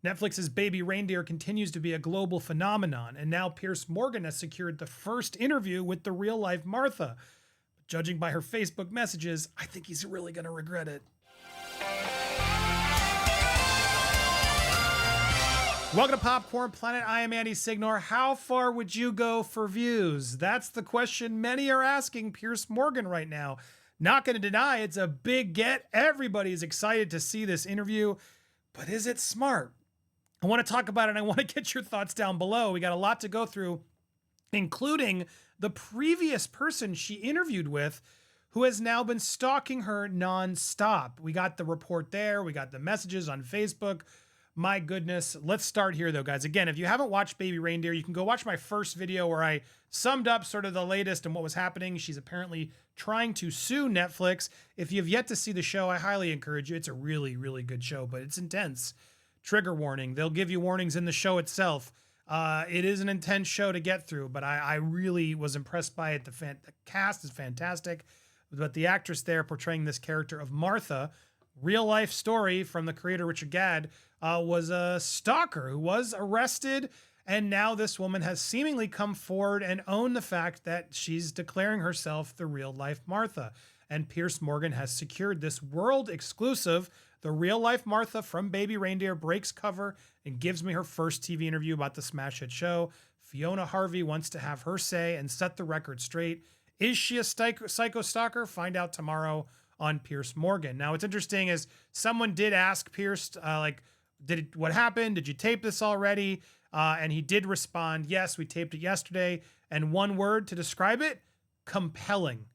Netflix's Baby Reindeer continues to be a global phenomenon, and now Piers Morgan has secured the first interview with the real-life Martha. But judging by her Facebook messages, I think he's really going to regret it. Welcome to Popcorn Planet. I am Andy Signor. How far would you go for views? That's the question many are asking Piers Morgan right now. Not going to deny it's a big get. Everybody is excited to see this interview, but is it smart? I want to talk about it, and I want to get your thoughts down below. We got a lot to go through, including the previous person she interviewed with, who has now been stalking her nonstop. We got the report there. We got the messages on Facebook. My goodness. Let's start here, though, guys. Again, if you haven't watched Baby Reindeer, you can go watch my first video where I summed up sort of the latest and what was happening. She's apparently trying to sue Netflix. If you've yet to see the show, I highly encourage you. It's a really, really good show, but it's intense. Trigger warning. They'll give you warnings in the show itself. It is an intense show to get through, but I really was impressed by it. The cast is fantastic, but the actress there portraying this character of Martha, real life story from the creator Richard Gadd, was a stalker who was arrested, and now this woman has seemingly come forward and owned the fact that she's declaring herself the real life Martha. And Piers Morgan has secured this world exclusive. The real life Martha from Baby Reindeer breaks cover and gives me her first TV interview about the smash hit show. Fiona Harvey wants to have her say and set the record straight. Is she a psycho stalker? Find out tomorrow on Piers Morgan. Now, what's interesting is someone did ask Piers, what happened? Did you tape this already? And he did respond, yes, we taped it yesterday. And one word to describe it, compelling.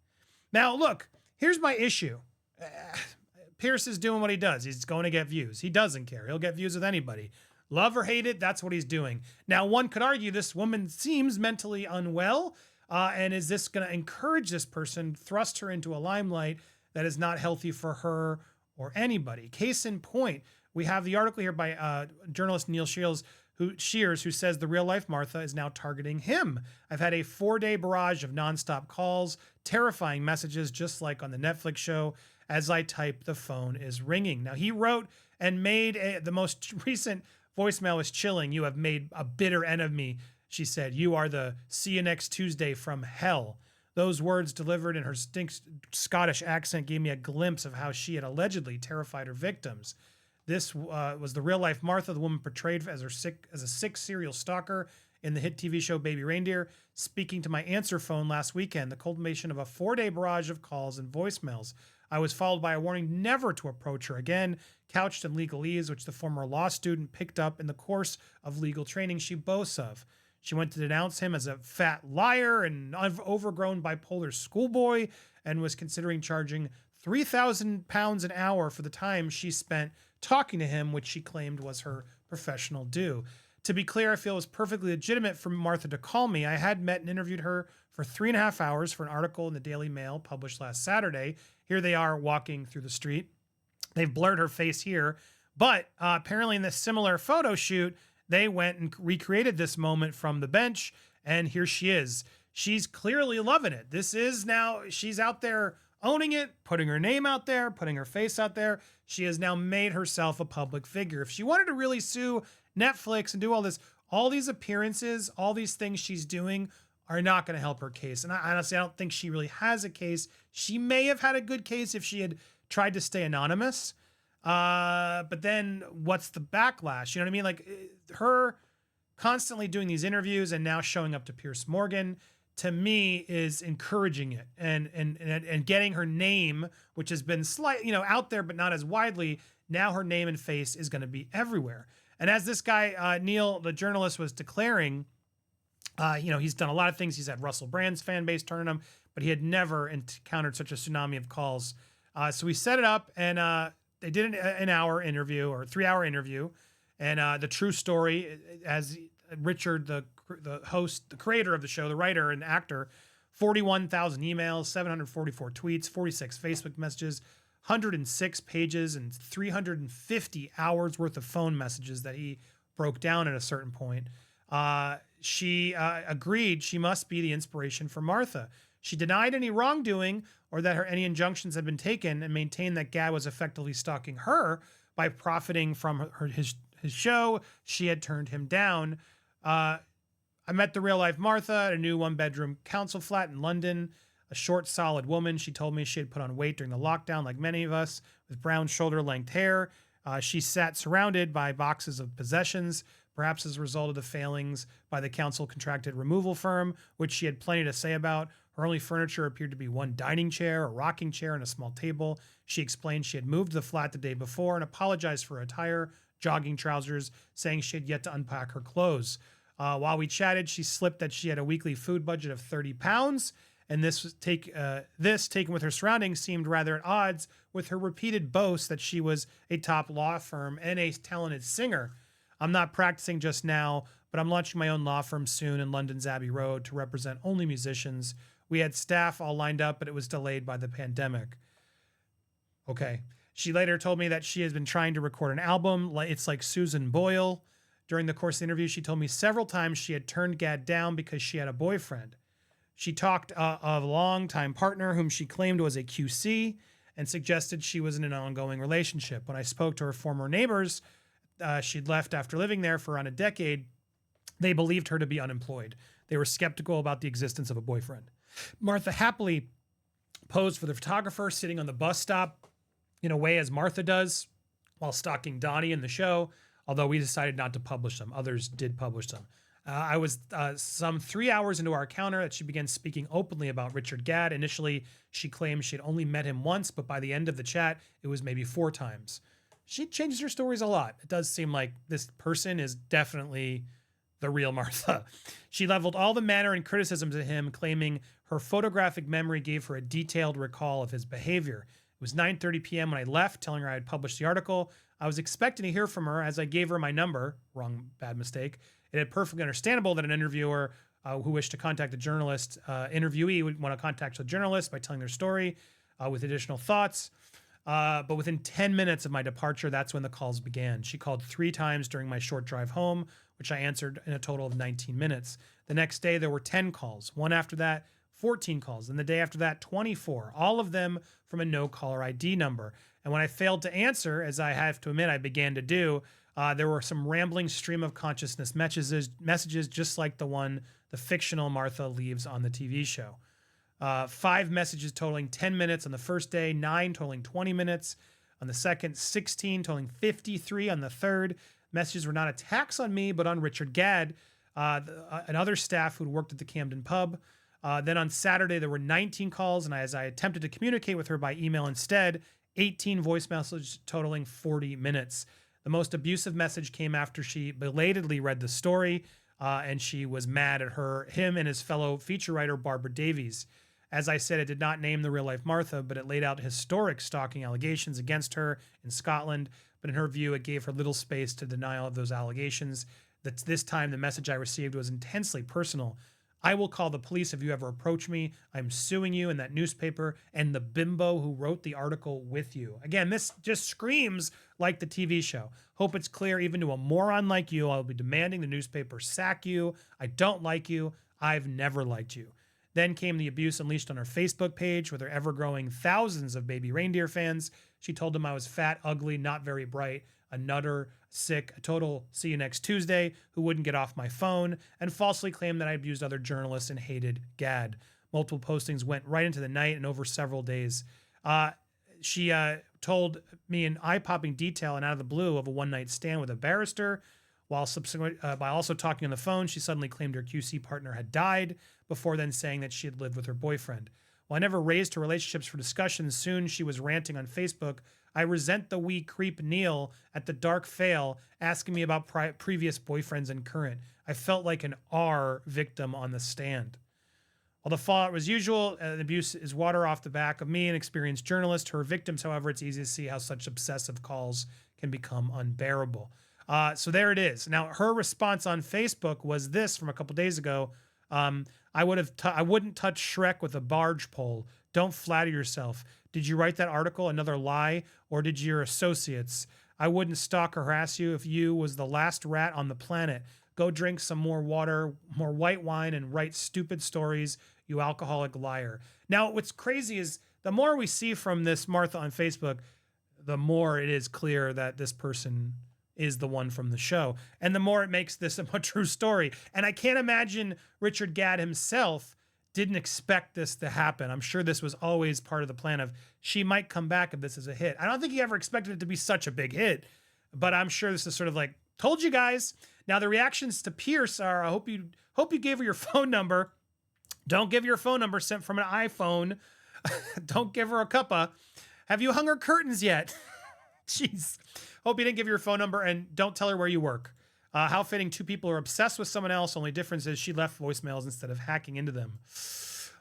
Now, look, here's my issue. Piers is doing what he does. He's going to get views. He doesn't care. He'll get views with anybody. Love or hate it, that's what he's doing. Now, one could argue this woman seems mentally unwell. And is this going to encourage this person, thrust her into a limelight that is not healthy for her or anybody? Case in point, we have the article here by journalist Neil Shears, who says the real life Martha is now targeting him. I've had a 4-day barrage of nonstop calls, terrifying messages, just like on the Netflix show. As I type, the phone is ringing. Now, he wrote and made the most recent voicemail was chilling. You have made a bitter end of me, she said. You are the see you next Tuesday from hell. Those words delivered in her Scottish accent gave me a glimpse of how she had allegedly terrified her victims. This was the real life Martha, the woman portrayed as a sick serial stalker in the hit TV show Baby Reindeer, speaking to my answer phone last weekend, the culmination of a 4-day barrage of calls and voicemails. I was followed by a warning never to approach her again, couched in legalese, which the former law student picked up in the course of legal training she boasts of. She went to denounce him as a fat liar and overgrown bipolar schoolboy, and was considering charging £3,000 an hour for the time she spent talking to him, which she claimed was her professional due. To be clear, I feel it was perfectly legitimate for Martha to call me. I had met and interviewed her for 3.5 hours for an article in the Daily Mail published last Saturday. Here they are walking through the street. They've blurred her face here, but apparently in this similar photo shoot, they went and recreated this moment from the bench, and here she is. She's clearly loving it. This is now, she's out there owning it, putting her name out there, putting her face out there. She has now made herself a public figure. If she wanted to really sue Netflix and do all this, all these appearances, all these things she's doing are not going to help her case. And honestly, I don't think she really has a case. She may have had a good case if she had tried to stay anonymous. But then what's the backlash? You know what I mean? Like her constantly doing these interviews and now showing up to Piers Morgan, to me, is encouraging it and getting her name, which has been out there, but not as widely. Now her name and face is going to be everywhere. And as this guy, Neil, the journalist, was declaring, he's done a lot of things. He's had Russell Brand's fan base turn on him, but he had never encountered such a tsunami of calls. So we set it up, and they did an hour interview or 3-hour interview. And the true story, as Richard, the host, the creator of the show, the writer and actor, 41,000 emails, 744 tweets, 46 Facebook messages, 106 pages, and 350 hours worth of phone messages that he broke down at a certain point. She agreed she must be the inspiration for Martha. She denied any wrongdoing or that any injunctions had been taken, and maintained that Gadd was effectively stalking her by profiting from his show. She had turned him down. I met the real life Martha at a new 1-bedroom council flat in London. A short, solid woman. She told me she had put on weight during the lockdown, like many of us, with brown shoulder-length hair. She sat surrounded by boxes of possessions, perhaps as a result of the failings by the council-contracted removal firm, which she had plenty to say about. Her only furniture appeared to be one dining chair, a rocking chair, and a small table. She explained she had moved to the flat the day before and apologized for her attire, jogging trousers, saying she had yet to unpack her clothes. While we chatted, she slipped that she had a weekly food budget of £30, and this taken with her surroundings seemed rather at odds with her repeated boasts that she was a top law firm and a talented singer. I'm not practicing just now, but I'm launching my own law firm soon in London's Abbey Road to represent only musicians. We had staff all lined up, but it was delayed by the pandemic. Okay. She later told me that she has been trying to record an album. It's like Susan Boyle. During the course of the interview, she told me several times she had turned Gadd down because she had a boyfriend. She talked of a longtime partner whom she claimed was a QC and suggested she was in an ongoing relationship. When I spoke to her former neighbors, she'd left after living there for around a decade. They believed her to be unemployed. They were skeptical about the existence of a boyfriend. Martha happily posed for the photographer, sitting on the bus stop in a way as Martha does while stalking Donnie in the show, although we decided not to publish them. Others did publish them. I was some 3 hours into our encounter that she began speaking openly about Richard Gadd. Initially, she claimed she had only met him once, but by the end of the chat, it was maybe 4 times. She changes her stories a lot. It does seem like this person is definitely the real Martha. She leveled all the manner and criticisms at him, claiming her photographic memory gave her a detailed recall of his behavior. It was 9:30 p.m. when I left, telling her I had published the article. I was expecting to hear from her as I gave her my number. Wrong, bad mistake. It is perfectly understandable that an interviewer who wished to contact a journalist, interviewee would want to contact a journalist by telling their story with additional thoughts. But within 10 minutes of my departure, that's when the calls began. She called 3 times during my short drive home, which I answered in a total of 19 minutes. The next day, there were 10 calls. One after that, 14 calls. And the day after that, 24. All of them from a no-caller ID number. And when I failed to answer, as I have to admit I began to do, there were some rambling stream of consciousness messages just like the fictional Martha leaves on the TV show. 5 messages totaling 10 minutes on the first day, 9 totaling 20 minutes on the second, 16 totaling 53 on the third. Messages were not attacks on me, but on Richard Gadd and other staff who'd worked at the Camden pub. Then on Saturday, there were 19 calls, and as I attempted to communicate with her by email instead, 18 voice messages totaling 40 minutes. The most abusive message came after she belatedly read the story, and she was mad at him and his fellow feature writer, Barbara Davies. As I said, it did not name the real-life Martha, but it laid out historic stalking allegations against her in Scotland. But in her view, it gave her little space to denial of those allegations. This time, the message I received was intensely personal. I will call the police if you ever approach me. I'm suing you and that newspaper and the bimbo who wrote the article with you. Again, this just screams like the TV show. Hope it's clear even to a moron like you, I'll be demanding the newspaper sack you. I don't like you. I've never liked you. Then came the abuse unleashed on her Facebook page with her ever-growing thousands of Baby Reindeer fans. She told them I was fat, ugly, not very bright, a nutter, sick, a total see you next Tuesday who wouldn't get off my phone, and falsely claimed that I abused other journalists and hated Gadd. Multiple postings went right into the night and over several days. She told me in eye-popping detail and out of the blue of a one-night stand with a barrister. While by also talking on the phone, she suddenly claimed her QC partner had died, before then saying that she had lived with her boyfriend. While I never raised her relationships for discussion, soon she was ranting on Facebook, I resent the wee creep Neil at the dark fail, asking me about previous boyfriends and current. I felt like an R victim on the stand. While the fallout was usual, the abuse is water off the back of me, an experienced journalist. Her victims, however, it's easy to see how such obsessive calls can become unbearable. So there it is. Now, her response on Facebook was this from a couple days ago. I wouldn't touch Shrek with a barge pole. Don't flatter yourself. Did you write that article another lie, or did your associates? I wouldn't stalk or harass you if you was the last rat on the planet. Go drink some more water, more white wine, and write stupid stories, you alcoholic liar. Now, what's crazy is the more we see from this Martha on Facebook, the more it is clear that this person is the one from the show. And the more it makes this a true story. And I can't imagine Richard Gadd himself didn't expect this to happen. I'm sure this was always part of the plan of she might come back if this is a hit. I don't think he ever expected it to be such a big hit, but I'm sure this is sort of like, told you guys. Now the reactions to Piers are, I hope you gave her your phone number. Don't give her your phone number sent from an iPhone. Don't give her a cuppa. Have you hung her curtains yet? Jeez. Hope you didn't give her your phone number, and don't tell her where you work. How fitting, two people are obsessed with someone else. Only difference is she left voicemails instead of hacking into them.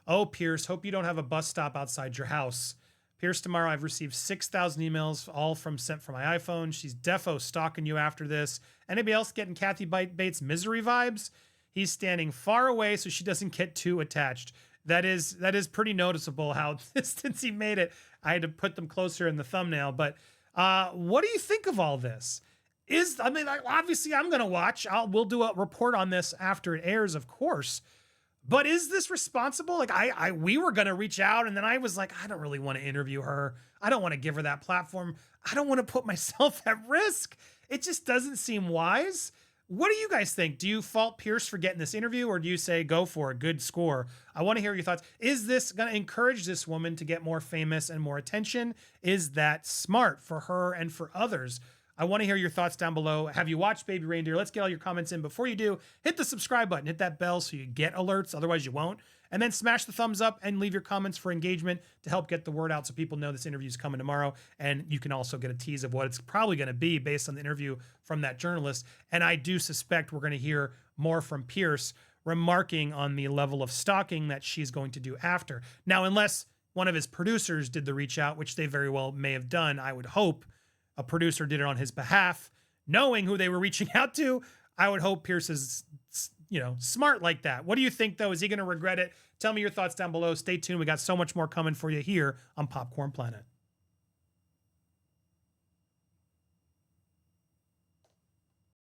Oh, Piers, hope you don't have a bus stop outside your house. Piers, tomorrow I've received 6,000 emails, all sent from my iPhone. She's defo stalking you after this. Anybody else getting Kathy Bates misery vibes? He's standing far away so she doesn't get too attached. That is pretty noticeable how since he made it. I had to put them closer in the thumbnail. But what do you think of all this? Obviously I'm going to watch. We'll do a report on this after it airs, of course. But is this responsible? Like we were going to reach out, and then I was like, I don't really want to interview her. I don't want to give her that platform. I don't want to put myself at risk. It just doesn't seem wise. What do you guys think? Do you fault Piers for getting this interview, or do you say go for a good score? I want to hear your thoughts. Is this going to encourage this woman to get more famous and more attention? Is that smart for her and for others? I want to hear your thoughts down below. Have you watched Baby Reindeer? Let's get all your comments in. Before you do, hit the subscribe button, hit that bell so you get alerts. Otherwise you won't. And then smash the thumbs up and leave your comments for engagement to help get the word out so people know this interview is coming tomorrow. And you can also get a tease of what it's probably going to be based on the interview from that journalist. And I do suspect we're going to hear more from Piers remarking on the level of stalking that she's going to do after. Now, unless one of his producers did the reach out, which they very well may have done, I would hope a producer did it on his behalf, knowing who they were reaching out to. I would hope Piers is, smart like that. What do you think, though? Is he going to regret it? Tell me your thoughts down below. Stay tuned. We got so much more coming for you here on Popcorn Planet.